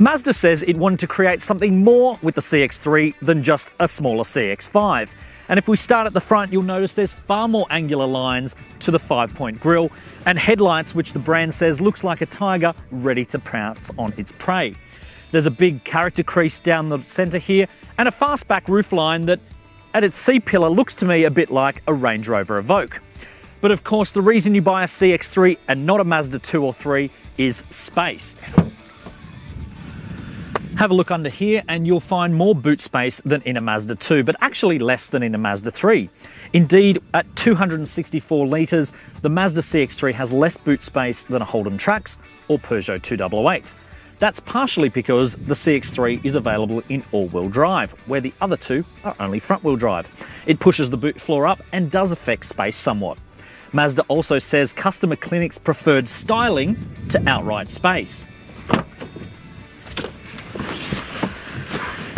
Mazda says it wanted to create something more with the CX-3 than just a smaller CX-5. And if we start at the front, you'll notice there's far more angular lines to the 5-point grille and headlights, which the brand says looks like a tiger ready to pounce on its prey. There's a big character crease down the center here and a fastback roofline that at its C-pillar looks to me a bit like a Range Rover Evoque. But of course, the reason you buy a CX-3 and not a Mazda 2 or 3 is space. Have a look under here and you'll find more boot space than in a Mazda 2, but actually less than in a Mazda 3. Indeed, at 264 litres, the Mazda CX-3 has less boot space than a Holden Trax or Peugeot 2008. That's partially because the CX-3 is available in all-wheel drive, where the other two are only front-wheel drive. It pushes the boot floor up and does affect space somewhat. Mazda also says customer clinics preferred styling to outright space.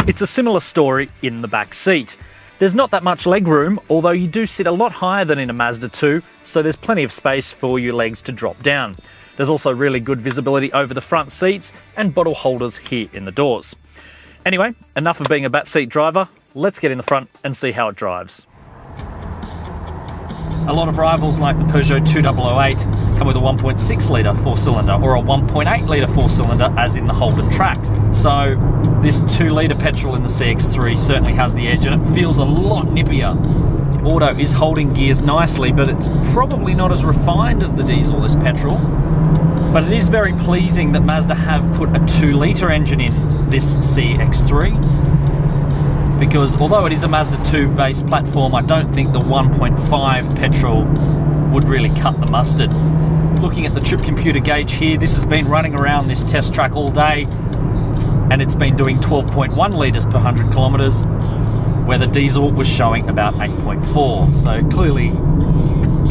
It's a similar story in the back seat. There's not that much legroom, although you do sit a lot higher than in a Mazda 2, so there's plenty of space for your legs to drop down. There's also really good visibility over the front seats and bottle holders here in the doors. Anyway, enough of being a backseat driver. Let's get in the front and see how it drives. A lot of rivals like the Peugeot 2008 come with a 1.6 litre four-cylinder or a 1.8 litre four-cylinder as in the Holden Trax. So this 2 litre petrol in the CX-3 certainly has the edge and it feels a lot nippier. The auto is holding gears nicely, but it's probably not as refined as the diesel, this petrol. But it is very pleasing that Mazda have put a 2 litre engine in this CX-3. Because although it is a Mazda 2 base platform, I don't think the 1.5 petrol would really cut the mustard. Looking at the trip computer gauge here, this has been running around this test track all day and it's been doing 12.1 litres per 100 kilometres, where the diesel was showing about 8.4. So clearly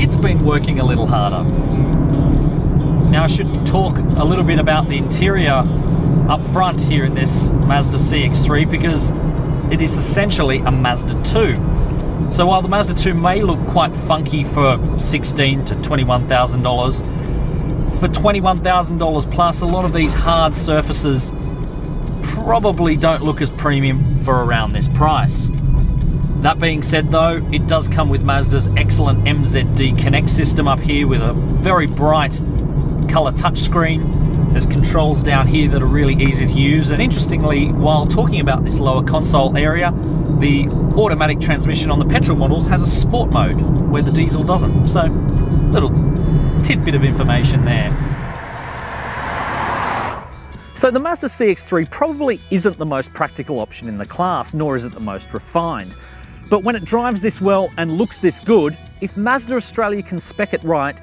it's been working a little harder. Now I should talk a little bit about the interior up front here in this Mazda CX-3 because it is essentially a Mazda 2. So while the Mazda 2 may look quite funky for $16,000 to $21,000, for $21,000 plus, a lot of these hard surfaces probably don't look as premium for around this price. That being said though, it does come with Mazda's excellent MZD Connect system up here with a very bright colour touchscreen. There's controls down here that are really easy to use, and interestingly, while talking about this lower console area, the automatic transmission on the petrol models has a sport mode where the diesel doesn't. So, little tidbit of information there. So the Mazda CX-3 probably isn't the most practical option in the class, nor is it the most refined. But when it drives this well and looks this good, if Mazda Australia can spec it right,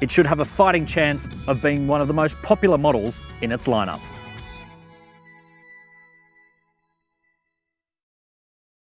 it should have a fighting chance of being one of the most popular models in its lineup.